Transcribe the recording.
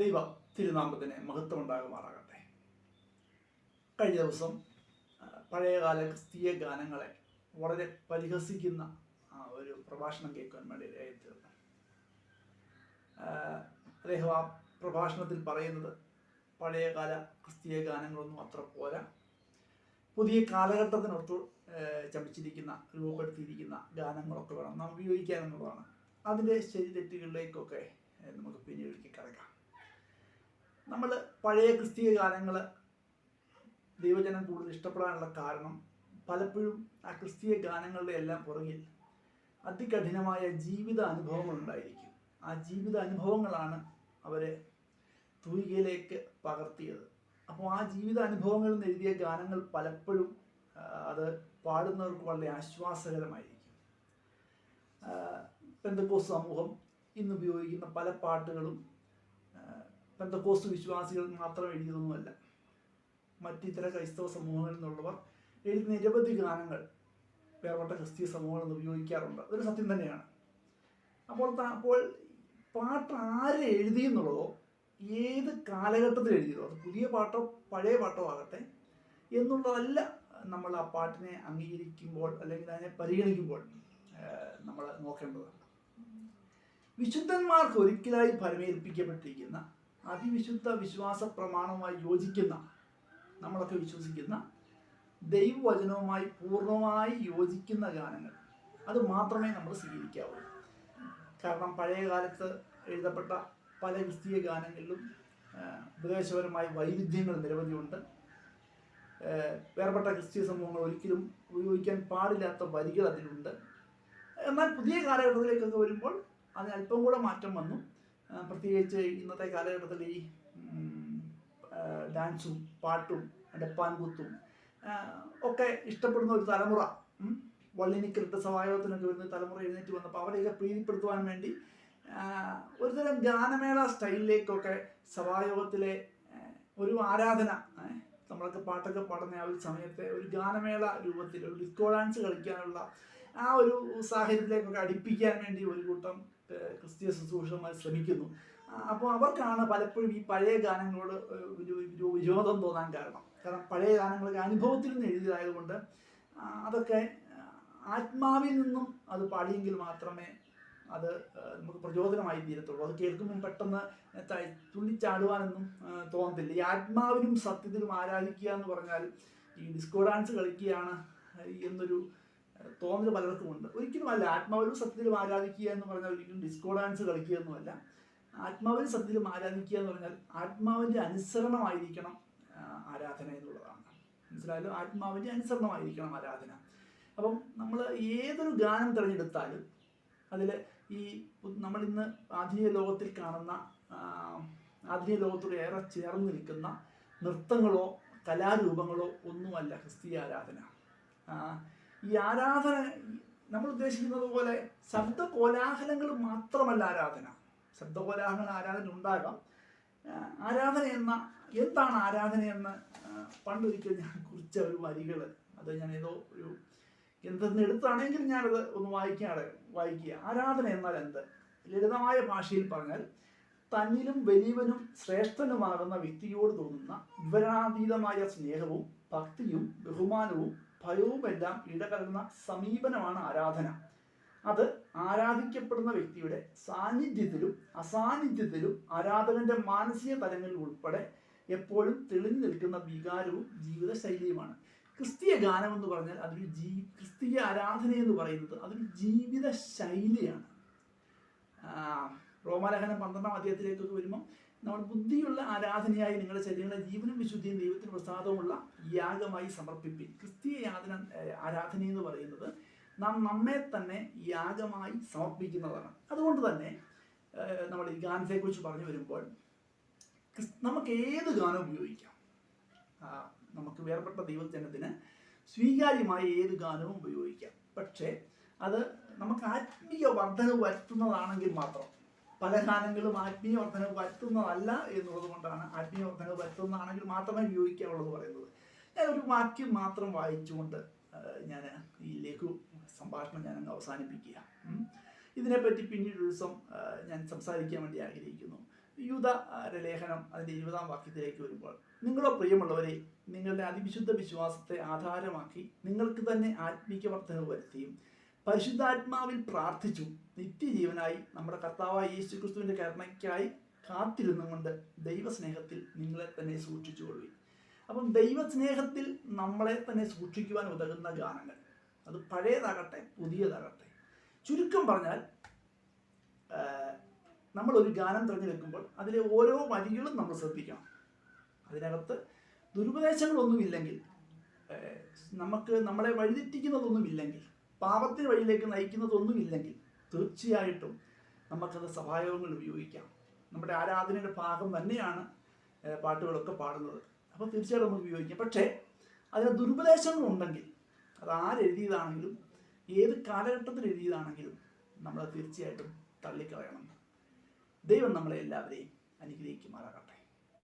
ദൈവ തിരുനാമത്തിന് മഹത്വം ഉണ്ടാകുമാറാകട്ടെ. കഴിഞ്ഞ ദിവസം പഴയകാല ക്രിസ്തീയ ഗാനങ്ങളെ വളരെ പരിഹസിക്കുന്ന ഒരു പ്രഭാഷണം കേൾക്കാൻ വേണ്ടി തീർന്നു. അദ്ദേഹം ആ പ്രഭാഷണത്തിൽ പറയുന്നത് പഴയകാല ക്രിസ്തീയ ഗാനങ്ങളൊന്നും അത്ര പോരാ, പുതിയ കാലഘട്ടത്തിനൊത്ത് ചമിച്ചിരിക്കുന്ന രൂപപ്പെടുത്തിയിരിക്കുന്ന ഗാനങ്ങളൊക്കെ വേണം നാം ഉപയോഗിക്കാൻ എന്നുള്ളതാണ്. അതിൻ്റെ ശരി തെറ്റുകളിലേക്കൊക്കെ നമുക്ക് പിന്നീട് കിടക്കാം. നമ്മൾ പഴയ ക്രിസ്തീയ ഗാനങ്ങൾ ദൈവജനം കൂടുതൽ ഇഷ്ടപ്പെടാനുള്ള കാരണം പലപ്പോഴും ആ ക്രിസ്തീയ ഗാനങ്ങളുടെ എല്ലാം പുറകിൽ അതികഠിനമായ ജീവിത അനുഭവങ്ങൾ ഉണ്ടായിരിക്കും. ആ ജീവിത അനുഭവങ്ങളാണ് അവരെ തൂലികയിലേക്ക് പകർത്തിയത്. അപ്പോൾ ആ ജീവിത അനുഭവങ്ങളിൽ നിന്ന് എഴുതിയ ഗാനങ്ങൾ പലപ്പോഴും അത് പാടുന്നവർക്ക് വളരെ ആശ്വാസകരമായിരിക്കും. പെന്തക്കോസ്ത് സമൂഹം ഇന്ന് ഉപയോഗിക്കുന്ന പല പാട്ടുകളും പെന്തക്കോസ്ത് വിശ്വാസികൾ മാത്രം എഴുതിയതൊന്നുമല്ല. മറ്റിതര ക്രൈസ്തവ സമൂഹങ്ങളിൽ നിന്നുള്ളവർ എഴുതുന്ന നിരവധി ഗാനങ്ങൾ വേർപെട്ട ക്രിസ്തീയ സമൂഹങ്ങളിൽ നിന്ന് ഉപയോഗിക്കാറുണ്ട്. അതൊരു സത്യം തന്നെയാണ്. അപ്പോൾ പാട്ട് ആരെ എഴുതി എന്നുള്ളതോ ഏത് കാലഘട്ടത്തിൽ എഴുതിയതോ, അത് പുതിയ പാട്ടോ പഴയ പാട്ടോ ആകട്ടെ എന്നുള്ളതല്ല നമ്മൾ ആ പാട്ടിനെ അംഗീകരിക്കുമ്പോൾ അല്ലെങ്കിൽ അതിനെ പരിഗണിക്കുമ്പോൾ നമ്മൾ നോക്കേണ്ടത്. വിശുദ്ധന്മാർക്ക് ഒരിക്കലായി ഫലമേൽപ്പിക്കപ്പെട്ടിരിക്കുന്ന അതിവിശുദ്ധ വിശ്വാസ പ്രമാണവുമായി യോജിക്കുന്ന, നമ്മളൊക്കെ വിശ്വസിക്കുന്ന ദൈവവചനവുമായി പൂർണ്ണമായി യോജിക്കുന്ന ഗാനങ്ങൾ അത് മാത്രമേ നമ്മൾ സ്വീകരിക്കാവൂ. കാരണം പഴയ കാലത്ത് എഴുതപ്പെട്ട പല ക്രിസ്തീയ ഗാനങ്ങളിലും ഉപദേശപരമായ വൈരുദ്ധ്യങ്ങൾ നിരവധിയുണ്ട്. വേർപെട്ട ക്രിസ്തീയ സമൂഹങ്ങൾ ഒരിക്കലും ഉപയോഗിക്കാൻ പാടില്ലാത്ത വരികൾ അതിലുണ്ട്. എന്നാൽ പുതിയ കാലഘട്ടത്തിലേക്കൊക്കെ വരുമ്പോൾ അതിന് അല്പം കൂടെ മാറ്റം വന്നു. പ്രത്യേകിച്ച് ഇന്നത്തെ കാലഘട്ടത്തിൽ ഈ ഡാൻസും പാട്ടും ഡപ്പാൻകുത്തും ഒക്കെ ഇഷ്ടപ്പെടുന്ന ഒരു തലമുറ, വള്ളിനിക്കലിട്ട് സഭായോഗത്തിനൊക്കെ വരുന്ന തലമുറ എഴുന്നേറ്റ് വന്നപ്പോൾ അവരെയൊക്കെ പ്രീതിപ്പെടുത്തുവാൻ വേണ്ടി ഒരുതരം ഗാനമേള സ്റ്റൈലിലേക്കൊക്കെ സഭായോഗത്തിലെ ഒരു ആരാധന, നമ്മളൊക്കെ പാട്ടൊക്കെ പാടുന്ന ആ ഒരു സമയത്തെ ഒരു ഗാനമേള രൂപത്തിൽ ഒരു ഡിസ്കോ ഡാൻസ് കളിക്കാനുള്ള ആ ഒരു സാഹചര്യത്തിലേക്കൊക്കെ അടുപ്പിക്കാൻ വേണ്ടി ഒരു കൂട്ടം ക്രിസ്തീയ ശുശ്രൂഷകന്മാർ ശ്രമിക്കുന്നു. അപ്പോൾ അവർക്കാണ് പലപ്പോഴും ഈ പഴയ ഗാനങ്ങളോട് ഒരു വിരോധം തോന്നാൻ കാരണം. പഴയ ഗാനങ്ങളൊക്കെ അനുഭവത്തിൽ നിന്ന് എഴുതിയതായതുകൊണ്ട് അതൊക്കെ ആത്മാവിൽ നിന്നും അത് പാടിയെങ്കിൽ മാത്രമേ അത് നമുക്ക് പ്രചോദനമായി തീരത്തുള്ളൂ. അത് കേൾക്കുമ്പം പെട്ടെന്ന് തുള്ളിച്ചാടുവാനൊന്നും തോന്നത്തില്ല. ഈ ആത്മാവിനും സത്യത്തിലും ആരാധിക്കുക എന്ന് പറഞ്ഞാൽ ഈ ഡിസ്കോ ഡാൻസ് കളിക്കുകയാണ് എന്നൊരു തോന്നൽ പലർക്കും ഉണ്ട്. ഒരിക്കലുമല്ല. ആത്മാവിലും സത്യത്തിലും ആരാധിക്കുക എന്ന് പറഞ്ഞാൽ ഒരിക്കലും ഡിസ്കോ ഡാൻസ് കളിക്കുക എന്നുമല്ല. ആത്മാവിലും സത്യത്തിലും ആരാധിക്കുക എന്ന് പറഞ്ഞാൽ ആത്മാവിൻ്റെ അനുസരണമായിരിക്കണം ആരാധന എന്നുള്ളതാണ്. മനസ്സിലായാലും? ആത്മാവിൻ്റെ അനുസരണമായിരിക്കണം ആരാധന. അപ്പം നമ്മൾ ഏതൊരു ഗാനം തിരഞ്ഞെടുത്താലും അതിൽ ഈ നമ്മളിന്ന് ആധുനിക ലോകത്തിൽ കാണുന്ന, ആധുനിക ലോകത്തോട് ഏറെ ചേർന്ന് നിൽക്കുന്ന നൃത്തങ്ങളോ കലാരൂപങ്ങളോ ഒന്നുമല്ല ക്രിസ്തീയ ആരാധന. ഈ ആരാധന നമ്മൾ ഉദ്ദേശിക്കുന്നത് പോലെ ശബ്ദ കോലാഹലങ്ങൾ മാത്രമല്ല ആരാധന. ശബ്ദ കോലാഹലങ്ങൾ ആരാധന ഉണ്ടാകാം. ആരാധന എന്താണ് ആരാധന എന്ന് പണ്ടൊരിക്കൽ ഞാൻ കുറിച്ച ഒരു വരികൾ, അത് ഞാൻ ഏതോ ഒരു ഗ്രന്ഥത്തിന് എടുത്താണെങ്കിൽ ഞാനത് ഒന്ന് വായിക്കുക. ആരാധന എന്നാൽ എന്ത്? ലളിതമായ ഭാഷയിൽ പറഞ്ഞാൽ തന്നിലും വലിയവനും ശ്രേഷ്ഠനുമാകുന്ന വ്യക്തിയോട് തോന്നുന്ന വിവരണാതീതമായ സ്നേഹവും ഭക്തിയും ബഹുമാനവും ഭയവുമെല്ലാം ഇടകലർന്ന സമീപനമാണ് ആരാധന. അത് ആരാധിക്കപ്പെടുന്ന വ്യക്തിയുടെ സാന്നിധ്യത്തിലും അസാന്നിധ്യത്തിലും ആരാധകന്റെ മാനസിക തലങ്ങളിൽ ഉൾപ്പെടെ എപ്പോഴും തെളിഞ്ഞു നിൽക്കുന്ന വികാരവും ജീവിത ശൈലിയുമാണ്. ക്രിസ്തീയ ഗാനം എന്ന് പറഞ്ഞാൽ അതൊരു ക്രിസ്തീയ ആരാധന എന്ന് പറയുന്നത് അതൊരു ജീവിത ശൈലിയാണ്. റോമാലേഖനം 12-ാം അധ്യായത്തിലേക്കൊക്കെ വരുമ്പോൾ നമ്മൾ ബുദ്ധിയുള്ള ആരാധനയായി നിങ്ങളുടെ ശരീരങ്ങളെ ജീവനും വിശുദ്ധിയും ദൈവത്തിന് പ്രസാദമുള്ള യാഗമായി സമർപ്പിപ്പിൻ. ക്രിസ്തീയ ആരാധന എന്ന് പറയുന്നത് നാം നമ്മെ തന്നെ യാഗമായി സമർപ്പിക്കുന്നതാണ്. അതുകൊണ്ട് തന്നെ നമ്മൾ ഈ ഗാനത്തെക്കുറിച്ച് പറഞ്ഞു വരുമ്പോൾ നമുക്ക് ഏത് ഗാനം ഉപയോഗിക്കാം. നമുക്ക് വേർപെട്ട ദൈവജനത്തിന് സ്വീകാര്യമായ ഏത് ഗാനവും ഉപയോഗിക്കാം. പക്ഷേ അത് നമുക്ക് ആത്മീയ വർധന വരുത്തുന്നതാണെങ്കിൽ മാത്രം. പല ഗാനങ്ങളും ആത്മീയ വർധന വരുത്തുന്നതല്ല എന്നുള്ളത് കൊണ്ടാണ് ആത്മീയ വർധന വരുത്തുന്നതാണെങ്കിൽ മാത്രമേ ഉപയോഗിക്കാവുള്ളത് പറയുന്നത്. ഞാൻ ഒരു വാക്യം മാത്രം വായിച്ചുകൊണ്ട് ഞാൻ ഈ ലഘു സംഭാഷണം ഞാനങ്ങ് അവസാനിപ്പിക്കുക. ഇതിനെപ്പറ്റി പിന്നീട് ഒരു ദിവസം ഞാൻ സംസാരിക്കാൻ വേണ്ടി ആഗ്രഹിക്കുന്നു. യൂദ ലേഖനം അതിൻ്റെ 20-ാം വാക്യത്തിലേക്ക് വരുമ്പോൾ, നിങ്ങളോ പ്രിയമുള്ളവരെ, നിങ്ങളുടെ അതിവിശുദ്ധ വിശ്വാസത്തെ ആധാരമാക്കി നിങ്ങൾക്ക് തന്നെ ആത്മീക വർധന വരുത്തിയും പരിശുദ്ധാത്മാവിൽ പ്രാർത്ഥിച്ചു നിത്യജീവനായി നമ്മുടെ കർത്താവായ യേശു ക്രിസ്തുവിൻ്റെ കരുണയ്ക്കായി കാത്തിരുന്നുകൊണ്ട് ദൈവസ്നേഹത്തിൽ നിങ്ങളെ തന്നെ സൂക്ഷിച്ചുകൊള്ളുകയും. അപ്പം ദൈവസ്നേഹത്തിൽ നമ്മളെ തന്നെ സൂക്ഷിക്കുവാൻ ഉതകുന്ന ഗാനങ്ങൾ, അത് പഴയതാകട്ടെ പുതിയതാകട്ടെ, ചുരുക്കം പറഞ്ഞാൽ നമ്മളൊരു ഗാനം തിരഞ്ഞെടുക്കുമ്പോൾ അതിലെ ഓരോ വരികളും നമ്മൾ ശ്രദ്ധിക്കണം. അതിനകത്ത് ദുരുപദേശങ്ങളൊന്നുമില്ലെങ്കിൽ, നമുക്ക് നമ്മളെ വഴിതെറ്റിക്കുന്നതൊന്നുമില്ലെങ്കിൽ, പാപത്തിന് വഴിയിലേക്ക് നയിക്കുന്നതൊന്നുമില്ലെങ്കിൽ തീർച്ചയായിട്ടും നമുക്കത് സഭായോഗങ്ങൾ ഉപയോഗിക്കാം. നമ്മുടെ ആരാധനയുടെ ഭാഗം തന്നെയാണ് പാട്ടുകളൊക്കെ പാടുന്നത്. അപ്പോൾ തീർച്ചയായിട്ടും നമുക്ക് ഉപയോഗിക്കാം. പക്ഷേ അതിന് ദുരുപദേശങ്ങളുണ്ടെങ്കിൽ, അത് ആരെഴുതിയതാണെങ്കിലും ഏത് കാലഘട്ടത്തിൽ എഴുതിയതാണെങ്കിലും നമ്മൾ തീർച്ചയായിട്ടും തള്ളിക്കളയണം. ദൈവം നമ്മളെ എല്ലാവരെയും അനുഗ്രഹിക്കുമാറാകട്ടെ.